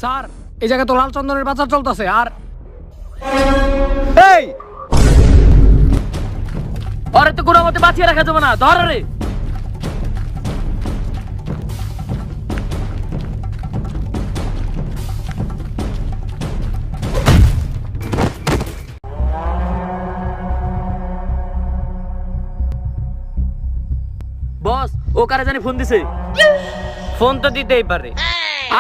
Sir এই জায়গায় তো লাল চন্দনের বাজার চলতেছে। আর এই আরে তো কোনো মতে বাঁচিয়ে রাখা যাবে না, ধর রে। বস, ও কারে জানি ফোন দিছে। ফোন তো দিতেই পারে।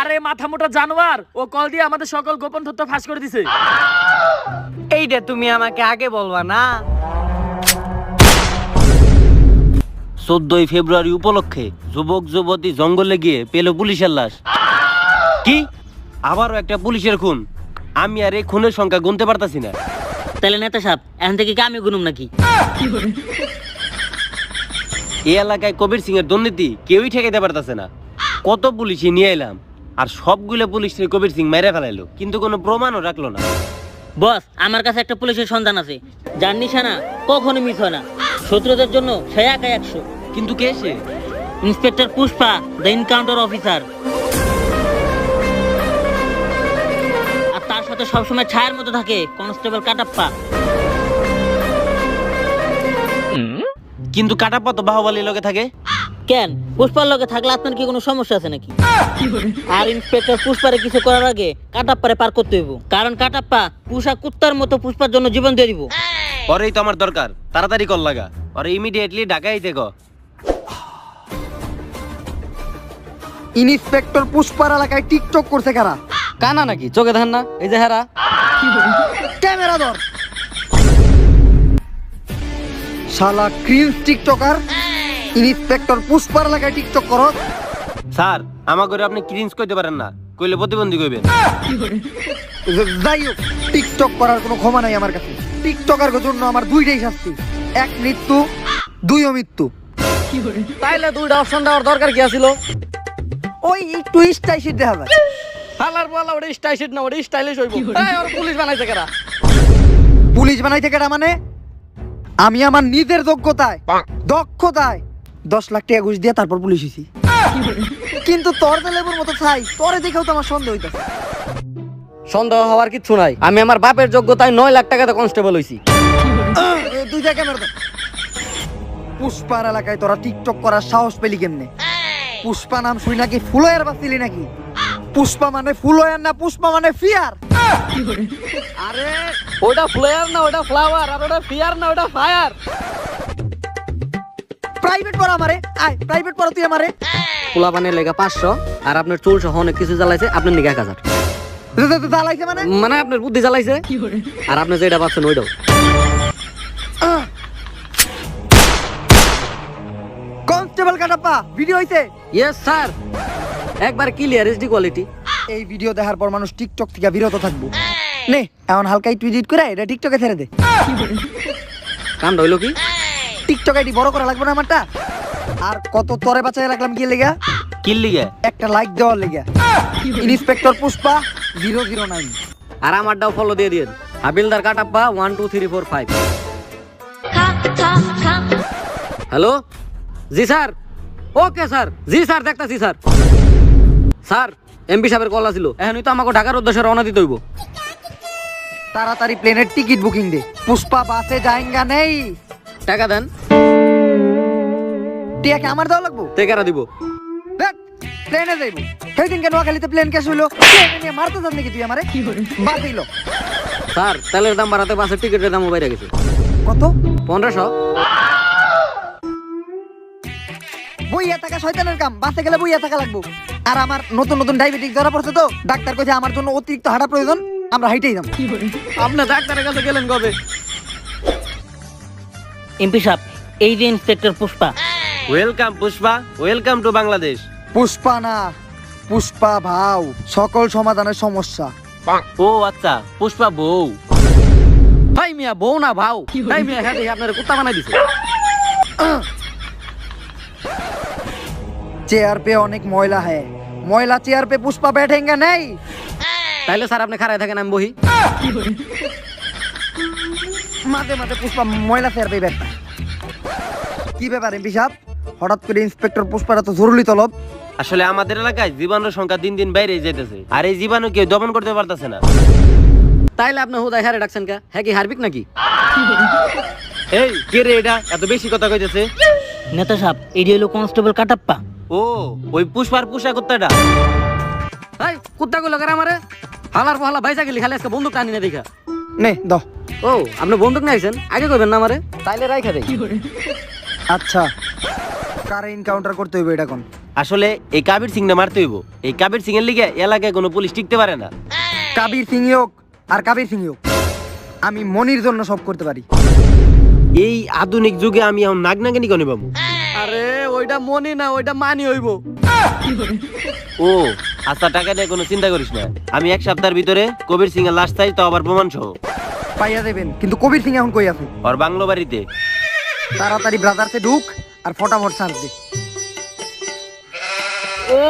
আরে মাথা মোটা জানোয়ার, ও কল দিয়ে আমাদের সকল গোপন তথ্য ফাঁস করে দিছে। এইটা তুমি আমাকে আগে বলবা না? 14ই ফেব্রুয়ারি উপলক্ষে যুবক যুবতী জঙ্গলে গিয়ে পেল পুলিশের লাশ। কি আবারও একটা পুলিশের খুন? আমি আর এই খুনের সংখ্যা গুনতে পারতাছি না। তাহলে নেতা সাহেব এখন থেকে কি আমি গুনুম নাকি? এই এলাকায় কবির সিং এর দুর্নীতি কেউই ঠেকাইতে পারতাছে না। কত পুলিশই নিয়ে এলাম, আর সবগুলো পুলিশের কবির সিং মেরে ফেলাইলো, কিন্তু কোনো প্রমাণও রাখলো না। বস, আমার কাছে একটা পুলিশের সন্ধান আছে, যার নিশানা কখনো মিস হয় না। শত্রুদের জন্য সে একাই 100। কিন্তু কে সে? Inspector Pushpa, the encounter officer. আর তার সাথে সবসময় ছায়ার মতো থাকে কনস্টেবল কাটাপ্পা। কিন্তু কাটাপ্পা তো বাহুবলীর লগে থাকে। কেন, পুষ্পার লগে থাকলে আপনার কি কোনো সমস্যা আছে নাকি? আর ইন্সপেক্টর পুষ্পারে কিছু করার আগে কাটাপ্পারে পার করতে হইব, কারণ কাটাপ্পা পুষা কুত্তার মতো পুষ্পার জন্য জীবন দিয়ে দিব। পরেই তো আমার দরকার, তাড়াতাড়ি কল লাগা, আর ইমিডিয়েটলি ঢাকায় থেকে। ইন্সপেক্টর পুষ্পার এলাকায় টিকটক করছে কারা? কানা নাকি? চোখে দেখেন না? এই যে হেরা। ক্যামেরা ধর। শালা ক্রিঞ্জ টিকটকার, ইন্সপেক্টর পুষ্পার এলাকায় টিকটক করো? স্যার, আমার করে আপনি ক্রিঞ্জ কইতে পারেন না, কইলে প্রতিবন্ধী কইবেন। যাই হোক, টিকটক করার কোনো ক্ষমা নাই আমার কাছে। টিকটকার জন্য আমার দুইটাই শাস্তি, এক মৃত্যু, দুই অমৃত্যু। তাইলে দুইটা অপশন দেওয়ার দরকার কি আছিল? ওই একটু স্টাইল দেখা যায়। হালার বলা ওটা স্টাইল না, ওটা স্টাইলিশ হইব। এই ওর পুলিশ বানাইছে কেরা? পুলিশ বানাইতে কেটা মানে? আমি আমার নিজের যোগ্যতায়, দক্ষতায় 10 লাখ টাকা ঘুষ দিয়ে তারপর পুলিশ হইছি। কিন্তু তোর তো লেবুর মতো চাই, তোরে দেখেও তো আমার সন্দেহ হইতাছে। সন্দেহ হওয়ার কিছু নাই, আমি আমার বাপের যোগ্যতায় 9 লাখ টাকাতে কনস্টেবল হইছি। তুই যা ক্যামেরা ধর। পুষ্পার এলাকায় তোরা টিকটক করার সাহস পেলি কেমনে? পুষ্পা নাম শুই নাকি ফুলয়ার বাঁচিলি নাকি? পুষ্পা মানে ফুলয়ার না, পুষ্পা মানে ফিয়ার। আরে ওটা ফ্লেয়ার না, ওটা ফ্লাওয়ার। আর ওটা ফিয়ার না, ওটা ফায়ার। প্রাইভেট পড়া আমারে, আয় প্রাইভেট পড়া তুই আমারে। পোলাপানের লেগা 500, আর আপনার চুল সহ অনেক কিছু জ্বালাইছে, আপনার নিগা 1000। জ্বালাইছে মানে? মানে আপনার বুদ্ধি জ্বালাইছে, আর আপনি যেটা পাচ্ছেন ওইটাও। কনস্টেবল কাটাপ্পা, ভিডিও হইছে? ইয়েস স্যার, একবার ক্লিয়ার এইচডি কোয়ালিটি। এই ভিডিও দেখার পর মানুষ টিকটক থেকে বিরত থাকবো। নে এখন হালকা একটু এডিট করে এটা টিকটকে ছেড়ে দে। কামটা হইলো কি? টিকটক আইডি বড় করা লাগবে না আমারটা? আর কত তরে বাঁচাই রাখলাম কি লেগা? কিল্লিগে একটা লাইক দেওয়ার লেগা। ইন্সপেক্টর পুষ্পা 009। আর আমারটাও ফলো দিয়ে দিন, হাবিলদার কাটাপ্পা 1 2 3 4 5। হ্যালো, জি স্যার। ওকে স্যার, জি স্যার, দেখতাছি স্যার। স্যার, এমপি সাহেবের কল আসিল, এখনই তো আমাকে ঢাকার উদ্দেশ্যে রওনা দিতে হইব। তাড়াতাড়ি প্লেনের টিকিট বুকিং দে, পুষ্পা বাসে যায়গা নেই। টাকা দেন। টিয়াকে আমার দেওয়া লাগবো? টেকারা দিব। দেখ, প্লেনে যাইব। সেই দিন কেন নোয়াখালীতে প্লেন ক্যাশ হইলো? প্লেনে নিয়ে মারতে যাস নাকি তুই আমারে? বাদ দিল। স্যার, তেলের দাম বাড়াতে বাসের টিকিটের দামও বাইরে গেছে। কত? 1500। বইয়া থাকা শয়তানের কাম, বাসে গেলে বইয়া থাকা লাগবো। আর আমার নতুন নতুন ডায়াবেটিস ধরা পড়ছে তো, ডাক্তার কইছে আমার জন্য অতিরিক্ত হাঁটা প্রয়োজন, আমরা হাইটেই যাবো। আপনি ডাক্তারের কাছে গেলেন কবে? এমপি সাহেব, এই যে inspector Pushpa. Welcome Pushpa, welcome to Bangladesh. Pushpa না, পুষ্পা ভাও, সকল সমাধানের সমস্যা। ও আচ্ছা, পুষ্পা বউ। ভাই মিয়া, বউ না ভাও। ভাই মিয়া, হ্যাঁ আপনার কুত্তা বানাই দিছে। চেয়ার পে অনেক ময়লা হ্যায়, ময়লা চেয়ার পে পুষ্পা बैठेंगे नहीं। তাইলে স্যার আপনি খাড়ায় থাকেন, আমি বহি। মাঝে মাঝে পুষ্পা ময়লা চেয়ার পে बैठता। কি ব্যাপার এমপি সাহেব, হঠাৎ করে ইন্সপেক্টর পুষ্পার এত জরুরি তলব? আসলে আমাদের এলাকায় জীবাণুর সংখ্যা দিন দিন বাইরে যেতেছে, আর এই জীবাণু কেউ দমন করতে পারতেছে না। তাইলে আপনি হুদায় হারে ডাকছেন কা? হ্যাঁ কি হারবিক নাকি? এই কে রে এটা এত বেশি কথা কইতেছে? নেতা সাহেব, এটি হলো কনস্টেবল কাটাপ্পা। ও ওই পুষ্পার পোষা কুত্তাটা। এই কুত্তা গুলো করে আমারে হালার পালা বাইসা গেলি, খালি আজকে বন্দুক টানি না দেখা। নে দাও। ও আপনি বন্দুক নিয়ে আইছেন, আগে কইবেন না আমারে, তাইলে রাইখা দেই। আচ্ছা, কারে এনকাউন্টার করতে হইবে এটা কোন? আসলে এই কাবির সিং না মারতে হইব। এই কাবির সিং এর লিগে এলাকায় কোনো পুলিশ টিকতে পারে না। কাবির সিং হোক আর কাবির সিং হোক, আমি মনির জন্য সব করতে পারি। এই আধুনিক যুগে আমি এখন নাগনাগিনি কোনে পাবো? আরে ওইটা মনি না, ওইটা মানি হইব। ও আচ্ছা, টাকা নিয়ে কোনো চিন্তা করিস না। আমি এক সপ্তাহের ভিতরে কবির সিং এর লাশ চাই, তো আবার প্রমাণ সহ। পাইয়া দেবেন, কিন্তু কবির সিং এখন কই আছে? ওর বাংলো বাড়িতে। তাড়াতাড়ি ব্রাদারকে ঢুক আর ফটাফট সার্চ দে। ও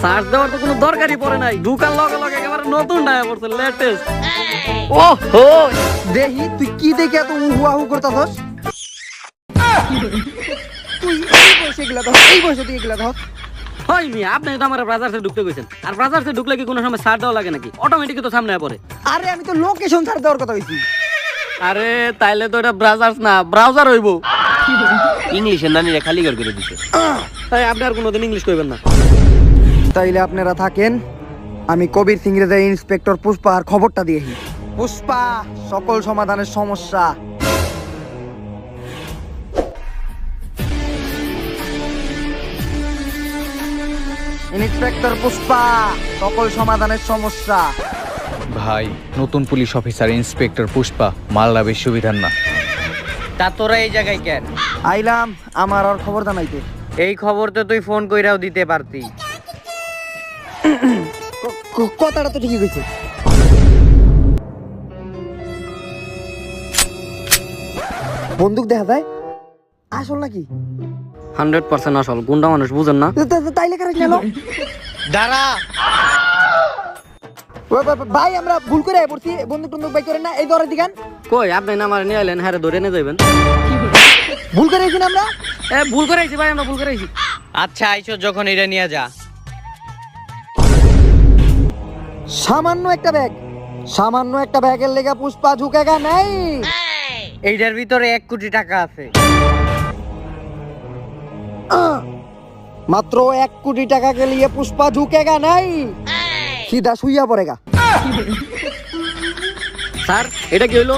সার্চ দেওয়ার তো কোনো দরকারই পড়ে নাই, ঢুকার লগে লগে একেবারে নতুন ডায়া পড়ছে, লেটেস্ট। ও হো দেহি তুই কি দেখে এত উহু আহু করতাছস? তুই এই বয়সে এগুলা ধর, এই বয়সে তুই এগুলা ধর। হই মিয়া, আপনি তো আমার ব্রাজার্সে ঢুকতে কইছেন, আর ব্রাজার্সে ঢুকলে কি কোনো সময় সার্চ দেওয়া লাগে নাকি? অটোমেটিক তো সামনে পড়ে। আরে আমি তো লোকেশন সার্চ দেওয়ার কথা কইছি। আরে তাইলে তো এটা ব্রাজার্স না, ব্রাউজার হইব। ইংলিশের নানিরা খালি ঘর করে দিছে। তাই আপনি আর কোনোদিন ইংলিশ কইবেন না। তাইলে আপনারা থাকেন, আমি কবির সিং রে ইন্সপেক্টর পুষ্পা আর খবরটা দিয়েছি। পুষ্পা, সকল সমাধানের সমস্যা। ইন্সপেক্টর পুষ্পা, সকল সমাধানের সমস্যা। ভাই, নতুন police officer inspector Pushpa, Malda বিশ্ববিধান না। তা তোরা এই জায়গায় কেন? আইলাম আমার আর খবর জানাইতে। এই খবর তো তুই ফোন কইরাও দিতে পারতি। কথাটা তো ঠিকই কইছে। বন্দুক দেখা যায় আসল নাকি? 100% আসল, গুন্ডা মানুষ বুঝেন না। তাইলে কারা গেল? দাঁড়া, ভাই আমরা ভুল করে পড়ছি, বন্দুক টন্দুক বাই করেন না, এই ধরে দিগান। কই আপনি না আমার নিয়ে আইলেন, হ্যাঁ ধরে নিয়ে যাবেন। ভুল করে আইছি না আমরা? ভুল করে আইছি ভাই, আমরা ভুল করে আইছি। আচ্ছা আইছো যখন এটা নিয়ে যা। সামান্য একটা ব্যাগ, সামান্য একটা ব্যাগের লেগা পুষ্পা ঝুঁকেগা নাই। এইটার ভিতরে 1 কোটি টাকা আছে। মাত্র 1 কোটি টাকা কে লিয়ে পুষ্পা ঝুঁকেগা নাই, সিধা শুইয়া পড়েগা। স্যার এটা কি হইলো?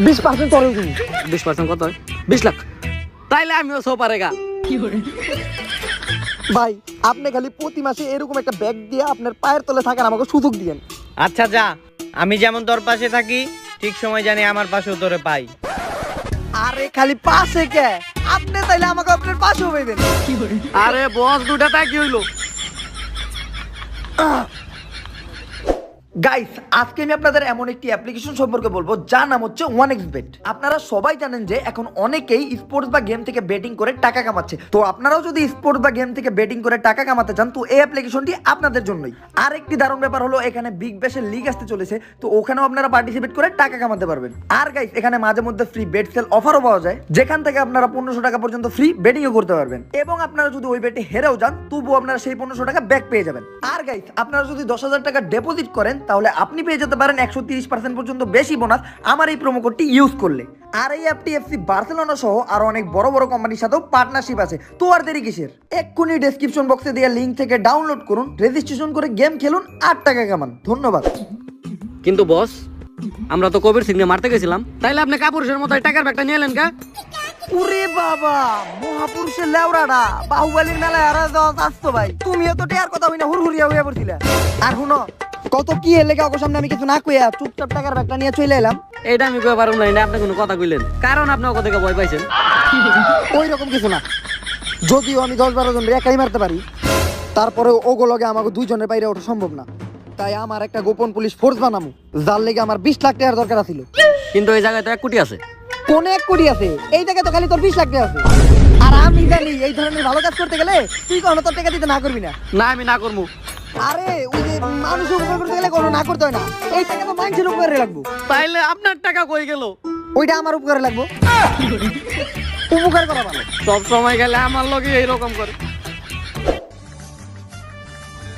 20% তোরে দিন। 20% কত হয়? 20 লাখ। তাইলে আমিও সো পারেগা। ভাই আপনি খালি প্রতি মাসে এরকম একটা ব্যাগ দিয়ে আপনার পায়ের তলে থাকার আমাকে সুযোগ দিয়েন। আচ্ছা যা, আমি যেমন তোর পাশে থাকি ঠিক সময় জানি আমার পাশেও তোরে পাই। আরে খালি পাশে কে, আপনি তাইলে আমাকে আপনার পাশেও পাইবেন। আরে বস দুটা তা কি হইলো? গাইস, আজকে আমি আপনাদের এমন একটি অ্যাপ্লিকেশন সম্পর্কে বলবো যার নাম হচ্ছে 1xBet। আপনারা সবাই জানেন যে এখন অনেকেই স্পোর্টস বা গেম থেকে বেটিং করে টাকা কামাচ্ছে। তো আপনারাও যদি স্পোর্টস বা গেম থেকে বেটিং করে টাকা কামাতে চান, তো এই অ্যাপ্লিকেশনটি আপনাদের জন্যই। আরেকটি দারুণ ব্যাপার হলো, এখানে বিগ ব্যাশের লিগ আসতে চলেছে, তো ওখানেও আপনারা পার্টিসিপেট করে টাকা কামাতে পারবেন। আর গাইস, এখানে মাঝে মধ্যে ফ্রি বেট সেল অফারও পাওয়া যায়, যেখান থেকে আপনারা 1500 টাকা পর্যন্ত ফ্রি বেটিংও করতে পারবেন। এবং আপনারা যদি ওই বেটে হেরেও যান, তবুও আপনারা সেই 1500 টাকা ব্যাক পেয়ে যাবেন। আর গাইস, আপনারা যদি 10,000 টাকা ডিপোজিট করেন, তাহলে আপনি পেয়ে যেতে পারেন 130% পর্যন্ত বেশি বোনাস আমার এই প্রোমো কোডটি ইউজ করলে। আর এই অ্যাপটি এফসি বার্সেলোনা সহ আরো অনেক বড় বড় কোম্পানির সাথেও পার্টনারশিপ আছে। তো আর দেরি কিসের? এক্ষুনি ডেসক্রিপশন বক্সে দেওয়া লিংক থেকে ডাউনলোড করুন, রেজিস্ট্রেশন করে গেম খেলুন আর টাকা কামান। ধন্যবাদ। কিন্তু বস, আমরা তো কবির সিং মারতে গেছিলাম, তাইলে আপনি কাপুরুষের মতো টাকার ব্যাগটা নিয়ে এলেন কা? ওরে বাবা, মহাপুরুষের লেওড়াটা বাহুবলীর মেলায় আর আসতো ভাই। তুমিও তো টেয়ার কথা হই না, হুড়হুড়িয়া হইয়া পড়ছিলে। আর শুনো, কত কি এর লেগে অগো সামনে আমি কিছু না কইয়া চুপচাপ টাকার ব্যাগটা নিয়ে চলে এলাম। এটা আমি কই পারুম না, এটা আপনি কোনো কথা কইলেন, কারণ আপনি ওকে থেকে ভয় পাইছেন। ওই রকম কিছু না, যদিও আমি 10-12 জন একাই মারতে পারি, তারপরে ওগো লগে আমাকে 2 জনের বাইরে ওঠা সম্ভব না। তাই আমার একটা গোপন পুলিশ ফোর্স বানামু, যার লেগে আমার 20 লাখ টাকার দরকার ছিল। কিন্তু এই জায়গায় তো 1 কোটি আছে। কোন 1 কোটি আছে? এই জায়গায় তো খালি তোর 20 লাখ টাকা আছে। আর আমি জানি এই ধরনের ভালো কাজ করতে গেলে তুই কোনো তোর টাকা দিতে না করবি না। না আমি না করবো। আরে ওই যে মানুষ উপকার করতে গেলে কোনো না করতে হয় না, এই টাকা তো মানুষের উপকারে লাগবো। তাইলে আপনার টাকা কই গেল? ওইটা আমার উপকারে লাগবো। উপকার করা ভালো। সব সময় গেলে আমার লগে এইরকম করে।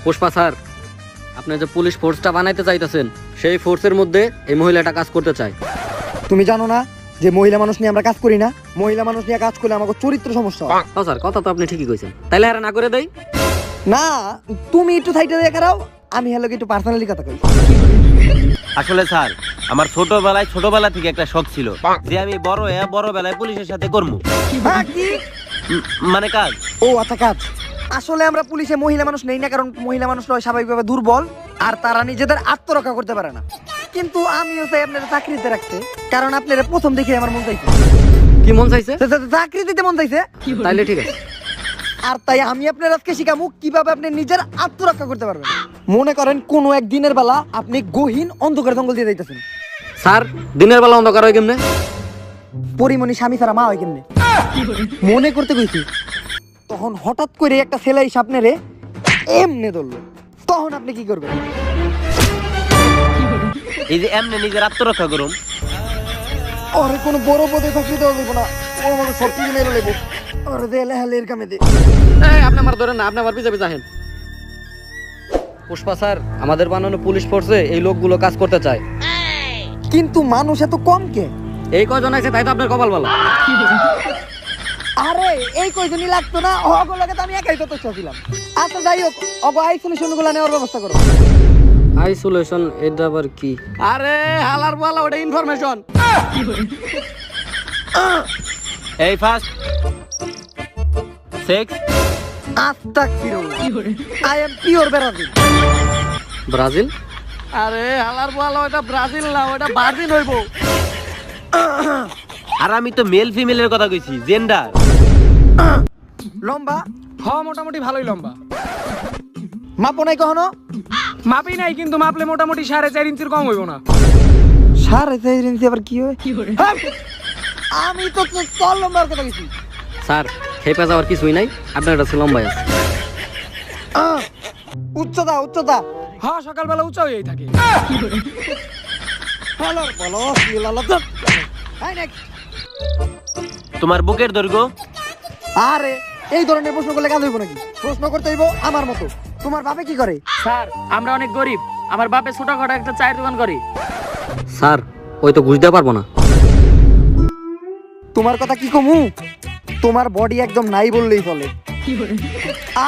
পুষ্পা স্যার, আপনি যে পুলিশ ফোর্সটা বানাইতে চাইতেছেন, সেই ফোর্সের মধ্যে এই মহিলাটা কাজ করতে চায়। তুমি জানো না যে মহিলা মানুষ নিয়ে আমরা কাজ করি না? মহিলা মানুষ নিয়ে কাজ করলে আমাকে চরিত্র সমস্যা হয়। ও স্যার, কথা তো আপনি ঠিকই কইছেন। তাইলে আর না করে দেই? না, তুমি একটু সাইডে দেখে রাও, আমি হলো একটু পার্সোনালি কথা কই। আসলে স্যার, আমার ছোটবেলা থেকে একটা শখ ছিল যে আমি বড় বেলায় পুলিশের সাথে করবো। হ্যাঁ, কি? মানে কাজ। ও আচ্ছা, কাজ। আসলে আমরা পুলিশে মহিলা মানুষ নেই না, কারণ মহিলা মানুষরা স্বাভাবিকভাবে দুর্বল আর তারা নিজেদের আত্মরক্ষা করতে পারে না। কিন্তু আমিও চাই আপনারা চাকরিতে রাখতে, কারণ আপনারা প্রথম দেখে আমার মন চাইছে। কি মন চাইছে? চাকরি দিতে মন চাইছে। তাইলে ঠিক আছে। আর তাই আমি আপনার আজকে শিখাবো কিভাবে আপনি নিজের আত্মরক্ষা করতে পারবেন। মনে করেন কোনো এক দিনের বেলা আপনি গহীন অন্ধকার জঙ্গল দিয়ে যাইতেছেন। স্যার, দিনের বেলা অন্ধকার হয় কেমনে? পরিমণি স্বামী ছাড়া মা হয় কেমনে? মনে করতে কইছি। তখন হঠাৎ করে একটা ছেলে এসে আপনারে এমনে ধরলো, তখন আপনি কি করবেন? এই যে এমনি নিজের আত্মরক্ষা করুন। আরে কোনো বড় পদে চাকরি দেওয়া যাবে না, ও আমাকে সব কিছু মেরে লেবো। আরে দে লেহালের কামে দে। এই, আপনি আমার ধরেন না, আপনি আমার পিছে পিছে আহেন। পুষ্পা স্যার, আমাদের বানানো পুলিশ ফোর্সে এই লোকগুলো কাজ করতে চায়। কিন্তু মানুষ এত কম কে? এই কজন আছে তাই তো আপনার কপাল ভালো। আরে এই কয়জনই লাগতো না, ওগুলোকে তো আমি একাই যথেষ্ট ছিলাম। আচ্ছা যাই হোক, আইসোলেশন গুলো নেওয়ার ব্যবস্থা করো। আইসোলেশন, এটা আবার কি? আরে হালার বালা, ওটা ইনফরমেশন। এই ফার্স্ট সেক্স। আস্তাগফিরুল্লাহ, I am pure Brazil. Brazil? আরে হালার বালা, ওটা ব্রাজিল না, ওটা ভার্জিন হইব। আর আমি তো মেল ফিমেলের কথা কইছি, জেন্ডার। লম্বা? হ্যাঁ, মোটামুটি ভালোই লম্বা। মাপো নাই কখনো? মাপি নাই, কিন্তু মাপলে মোটামুটি 4.5 ইঞ্চির কম হইব না। 4.5 ইঞ্চি আবার কি হয়? হ্যাঁ, আমি তো তল লম্বার কথা কইছি। স্যার, খেপে যাওয়ার কিছুই নাই, আপনার এটা লম্বাই আছে। উচ্চতা উচ্চতা? হ্যাঁ, সকালবেলা উঁচা হয়েই থাকে। হালার বলো কি লালা তো। Hi next. তোমার বুকের দৈর্ঘ্য? আরে এই ধরনের প্রশ্ন করলে কাজ হইব নাকি? প্রশ্ন করতে হইব আমার মতো। তোমার বাপে কি করে? স্যার, আমরা অনেক গরিব। আমার বাপে ছোটখাটো একটা চায়ের দোকান করে। স্যার, ওই তো ঘুষ দিতে পারবো না। তোমার কথা কি কমু? তোমার বডি একদম নাই বললেই চলে।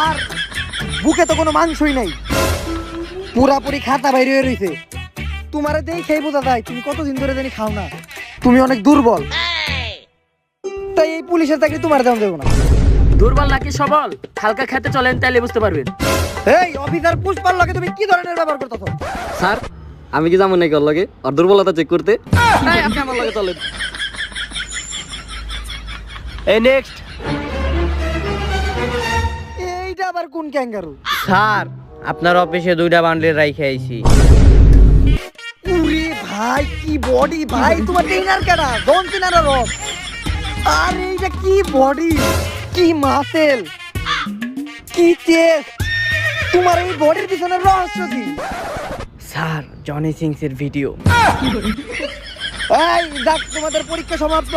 আর বুকে তো কোনো মাংসই নাই, পুরাপুরি খাতা বাইরে হয়ে রইছে। তোমারে দেখেই বোঝা যায় তুমি কতদিন ধরে জানি খাও না। তুমি অনেক দুর্বল, তাই এই পুলিশের চাকরি তোমার দেওয়া যাবে না। দুর্বল নাকি সবল, হালকা খেতে চলেন, তাইলে বুঝতে পারবেন। এই অফিসার পুষ্পার লগে তুমি কি ধরনের ব্যবহার করতেছো? স্যার, আমি কি যাবো নাকি ওর লগে আর দুর্বলতা চেক করতে? এই, আপনি আমার লগে চলেন। এই নেক্সট। এইটা আবার কোন ক্যাঙ্গারু? স্যার, আপনার অফিসে 2টা বান্ডেল রাইখে আইছি। উরে ভাই, কি বডি ভাই! তোমার ট্রেনার কেডা? জন সিনার রক। আর এইটা কি বডি, কি মাসেল, কি চেস্ট! তোমার এই বডির পিছনে রহস্য কি? স্যার, জনি সিংস এর ভিডিও। এই যাক, তোমাদের পরীক্ষা সমাপ্ত।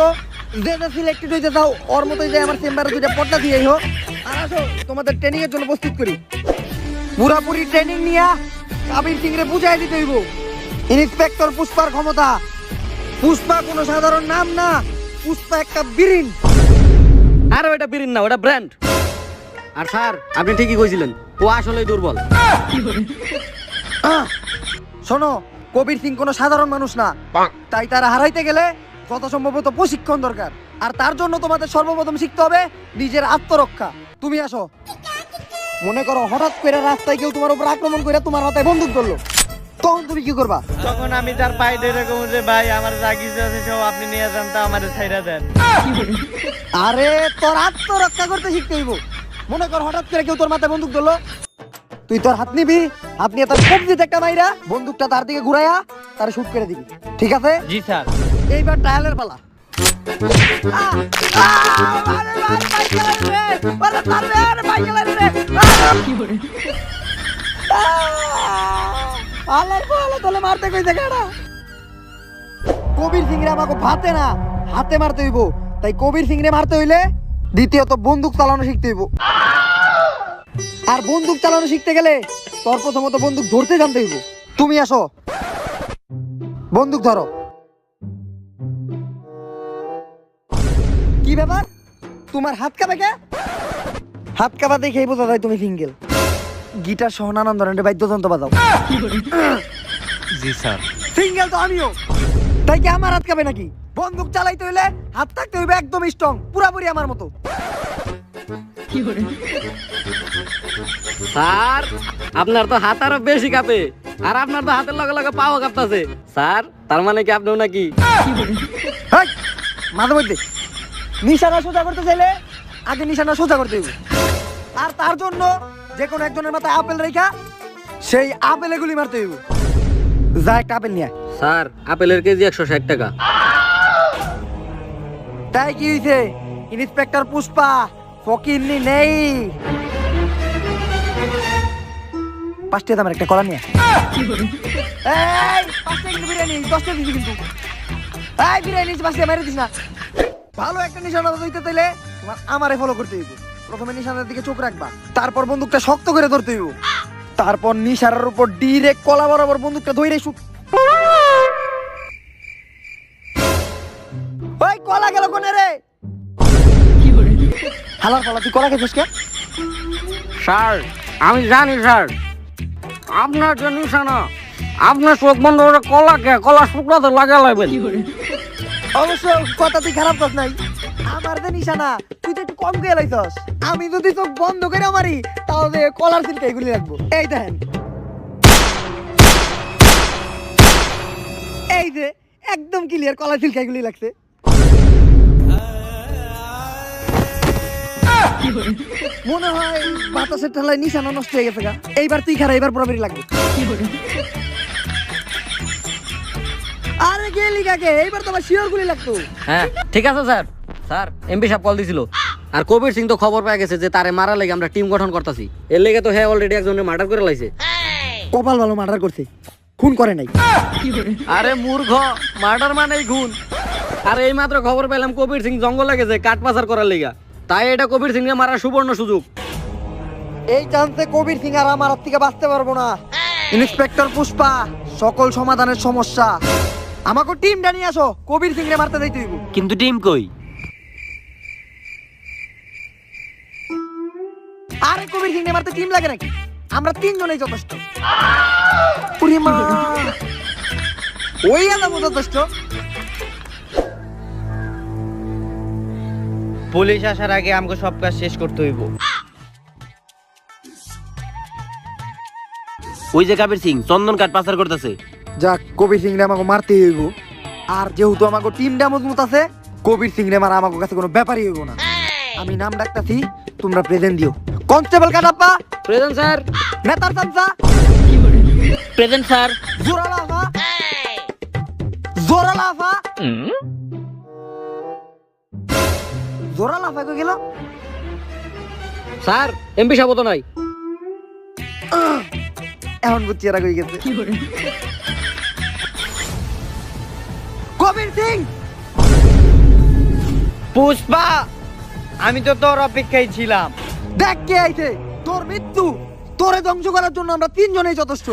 যে যে সিলেক্টেড হইতে চাও ওর মতোই যে আমার চেম্বারে 2টা পর্দা দিয়েই হোক। আর আসো, তোমাদের ট্রেনিং এর জন্য প্রস্তুত করি। পুরাপুরি ট্রেনিং নিয়া কাবির সিং রে বুঝাই দিতে হইব ইন্সপেক্টর পুষ্পার ক্ষমতা। পুষ্পা কোনো সাধারণ নাম না, পুষ্পা একটা বীরিন। আরে ওটা বিরিন না, ওটা ব্র্যান্ড। আর স্যার, আপনি ঠিকই কইছিলেন, ও আসলেই দুর্বল। শোনো, কবির সিং কোনো সাধারণ মানুষ না, তাই তারা হারাইতে গেলে যত সম্ভবত প্রশিক্ষণ দরকার। আর তার জন্য তোমাদের সর্বপ্রথম শিখতে হবে নিজের আত্মরক্ষা। তুমি আসো। মনে করো হঠাৎ করে রাস্তায় কেউ তোমার উপর আক্রমণ করে তোমার মাথায় বন্দুক ধরলো, তখন তুমি কি করবা? তখন আমি তার পায়ে ধরে কমু যে ভাই, আমার যা কিছু আছে সব আপনি নিয়ে যান, তা আমারে ছাইরা দেন। আরে তোর আত্মরক্ষা করতে শিখতে হইব। মনে কর হঠাৎ করে কেউ তোর মাথায় বন্দুক ধরলো, তুই তোর হাত নিবি, হাত নিয়ে তার কবজিতে একটা মাইরা বন্দুকটা তার দিকে ঘুরাইয়া তার শুট করে দিবি, ঠিক আছে? জি স্যার। এইবার ট্রায়ালের পালা। মারতে কই দেখা কবির সিং আমাকে ভাতে না হাতে মারতে হইব, তাই কবির সিং রে মারতে হইলে দ্বিতীয়ত বন্দুক চালানো শিখতে হইব। আর বন্দুক চালানো শিখতে গেলে তোর প্রথমত বন্দুক ধরতে জানতে হইব। তুমি আসো, বন্দুক ধরো। কি ব্যাপার, তোমার হাত কাঁপে কে? হাত কাঁপা দেখেই বোঝা যায় তুমি সিঙ্গেল। গিটার সহ নানান ধরনের বাদ্যযন্ত্র বাজাও। জি স্যার। সিঙ্গেল তো আমিও, তাই কি আমার হাত কাঁপে নাকি? বন্দুক চালাইতে হইলে হাত থাকতে হইবে একদম স্ট্রং, পুরাপুরি আমার মতো। স্যার আপনার তো হাত আরো বেশি কাঁপে, আর আপনার তো হাতের লগে লগে পাও কাঁপতাছে। স্যার তার মানে কি আপনিও নাকি? হেই, মাঝে মধ্যে নিশানা সোজা করতে চাইলে আগে নিশানা সোজা করতে হইব। আর তার জন্য যে কোনো একজনের মাথায় আপেল রেখা সেই আপেলে গুলি মারতে হইব। যা একটা আপেল নিয়ে আয়। স্যার আপেলের কেজি 160 টাকা। তাই কি হইছে ইন্সপেক্টর পুষ্পা ফকিরনি নেই? 5 টাকা দামের একটা কলা নিয়ে আয়। এই 5 টাকা কিন্তু বিরিয়ানি 10 টাকা দিছি কিন্তু। এই বিরিয়ানি 5 টাকা মেরে দিস না। ভালো একটা নিশানা দিতে চাইলে তোমার আমারে ফলো করতে হইব। প্রথমে নিশানার দিকে চোখ রাখবা, তারপর বন্দুকটা শক্ত করে ধরতে হইব, তারপর নিশানার উপর ডিরেক্ট কলা বরাবর বন্দুকটা ধইরে শুট। ওই কলা গেল কোনে রে? হালার পালা তুই কলা খেছিস কে? স্যার আমি জানি স্যার, আপনার যে নিশানা, আপনার চোখ বন্ধ করে কলা শুকনাতে লাগা লাগবেন। অবশ্য কথা তুই খারাপ কাজ নাই, আমার যে নিশানা তুই তো একটু কম খেয়ে লাইছস। আমি যদি চোখ বন্ধ করে মারি তাহলে কলার সিলকে এগুলি রাখবো। এই দেখেন, এই যে একদম ক্লিয়ার কলার সিলকে এগুলি লাগছে। মনে হয় বাতাসের ঠেলায় নিশানা নষ্ট হয়ে গেছে গা। এইবার তুই খারা, এইবার পুরোপুরি লাগবে। আরে গেলি কাকে, এইবার তো আমার শিওর গুলি লাগতো। হ্যাঁ ঠিক আছে স্যার। স্যার এমপি সাহেব কল দিছিল, আর কবির সিং তো খবর পেয়ে গেছে যে তারে মারা লেগে আমরা টিম গঠন করতেছি। এর লেগে তো হ্যাঁ অলরেডি একজনের মার্ডার করে লাইছে। কপাল ভালো মার্ডার করছে, খুন করে নাই। আরে মূর্খ, মার্ডার মানেই খুন। আর এই মাত্র খবর পেলাম কবির সিং জঙ্গলে গেছে কাঠ পাচার করার লেগা। তাই এটা কবির সিং এর মারার সুবর্ণ সুযোগ। এই চান্সে কবির সিং আর আমার হাত থেকে বাঁচতে পারবো না। ইন্সপেক্টর পুষ্পা, সকল সমাধানের সমস্যা আমাকে টিমটা নিয়ে আসো। কবির সিং রে মারতে যাইতে হইব। কিন্তু টিম কই? আরে কবির সিং রে মারতে টিম লাগে নাকি? আমরা 3 জনেই যথেষ্ট। ওরে মা, ওই আলাম যথেষ্ট। পুলিশ আসার আগে আমাকে সব কাজ শেষ করতে হইব। ওই যে কাবির সিং চন্দন কাঠ পাচার করতেছে। যাক, কবির সিং রে আমাকে মারতেই হইব। আর যেহেতু আমাকে টিমটা মজবুত আছে, কবির সিং রে মারা আমাকে কাছে কোনো ব্যাপারই হইব না। আমি নাম ডাকতাছি, তোমরা প্রেজেন্ট দিও। Constable Kattappa present sir. নেতার চামচা প্রেজেন্ট স্যার। জোরালাফা জোরালাফা জোরালাফা কই গেল? স্যার এমপি সাহেব তো নাই। এখন বুঝছি এরা কই গেছে। কবির সিং, পুষ্পা, আমি তো তোর অপেক্ষায় ছিলাম। দেখ কে আইছে। তোর মৃত্যু, তোরে ধ্বংস করার জন্য আমরা 3 জনেই যথেষ্ট।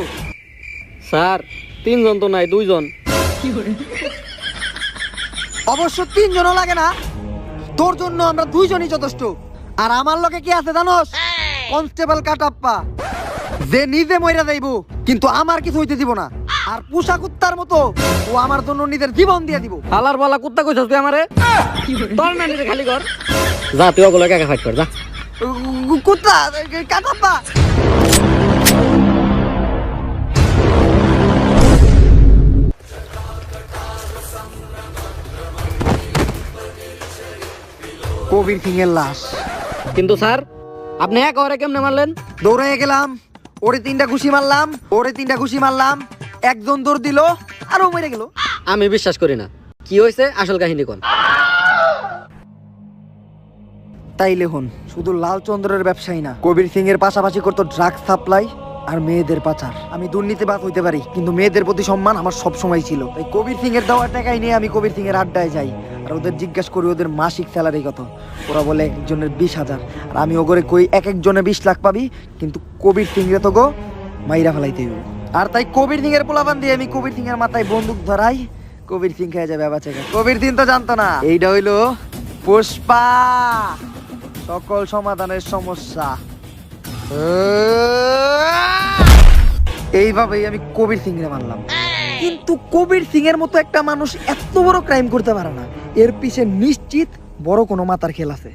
স্যার 3 জন তো নাই, 2 জন। অবশ্য 3 জনও লাগে না, তোর জন্য আমরা 2 জনই যথেষ্ট। আর আমার লগে কি আছে জানোস? কনস্টেবল কাটাপ্পা, যে নিজে মইরা যাইবো কিন্তু আমার কিছু হইতে দিব না। আর পুষা কুত্তার মতো ও আমার জন্য নিজের জীবন দিয়ে দিব। হালার বালা কুত্তা কইছস তুই আমারে? তোর না নিরে খালি কর। যা তুই ওগুলো একা ফাইট কর যা। কুত্তা কাটাপ্পা। কবির সিং এর লাশ। কিন্তু স্যার আপনি এক ওরে কেমনে মারলেন? দৌড়াইয়া গেলাম, ওরে 3টা ঘুষি মারলাম, ওরে 3টা ঘুষি মারলাম, একজন দৌড় দিল আর ও মরে গেল। আমি বিশ্বাস করি না। কি হয়েছে আসল কাহিনী কোন? তাইলে হন, শুধু লালচন্দ্রের ব্যবসায়ী না, কবির সিং এর পাশাপাশি করতো ড্রাগ সাপ্লাই আর মেয়েদের পাচার। আমি দুর্নীতিবাজ হইতে পারি, কিন্তু মেয়েদের প্রতি সম্মান আমার সব সময় ছিল। তাই কবির সিং এর দেওয়া টাকাই নিয়ে আমি কবির সিং এর আড্ডায় যাই। আর ওদের জিজ্ঞাসা করি ওদের মাসিক স্যালারি কত, ওরা বলে একজনের 20,000। আর আমি ওগরে কই এক একজনে 20 লাখ পাবি, কিন্তু কবির সিং রে তো গো মাইরা ফেলাইতে হইব। আর তাই কবির সিং এর পোলাপান দিয়ে আমি কবির সিং এর মাথায় বন্দুক ধরাই, কবির সিং খেয়ে যাবে বাচ্চা। কবির সিং তো জানতো না এইটা হইলো পুষ্পা, সকল সমাধানের সমস্যা। এইভাবেই আমি কবির সিং রে মানলাম। কিন্তু কবির সিং এর মতো একটা মানুষ এত বড় ক্রাইম করতে পারে না, এর পিছে নিশ্চিত বড় কোনো মাথার খেল আছে।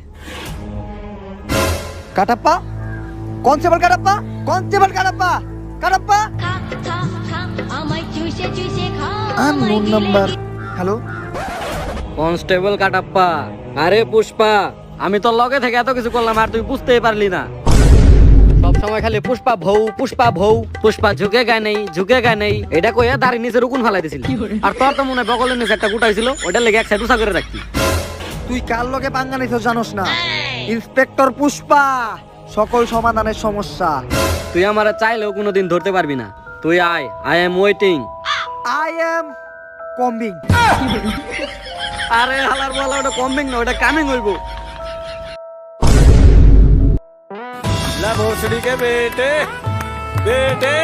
Kattappa, constable Kattappa, constable Kattappa, Kattappa. Unknown number. Hello, constable Kattappa. আরে পুষ্পা, আমি তোর লগে থেকে এত কিছু করলাম আর তুই বুঝতেই পারলি না। সব সময় খালি পুষ্পা ভৌ, পুষ্পা ভৌ, পুষ্পা ঝুঁকে গায় নেই, ঝুঁকে গায় নেই, এটা কইয়া দাড়ি নিচে রুকুন ফালাই দিছিল। আর তোর তো মনে হয় বগলের নিচে একটা গুটা ছিল, ওইটার লেগে এক সাইড উঁচা করে রাখতি। তুই কার লগে পাঙ্গা নিছিস জানোস না? ইন্সপেক্টর পুষ্পা, সকল সমাধানের সমস্যা। তুই আমারে চাইলেও কোনোদিন ধরতে পারবি না। তুই আয়, I am waiting. I am combing. আরে হালার বলা, ওটা কমিং না, ওটা কামিং হইব। ला भोसड़ी के बेटे बेटे,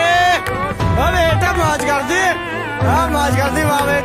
अरे बेटा मौज कर दी, हाँ मौज कर दी वाह बेटे।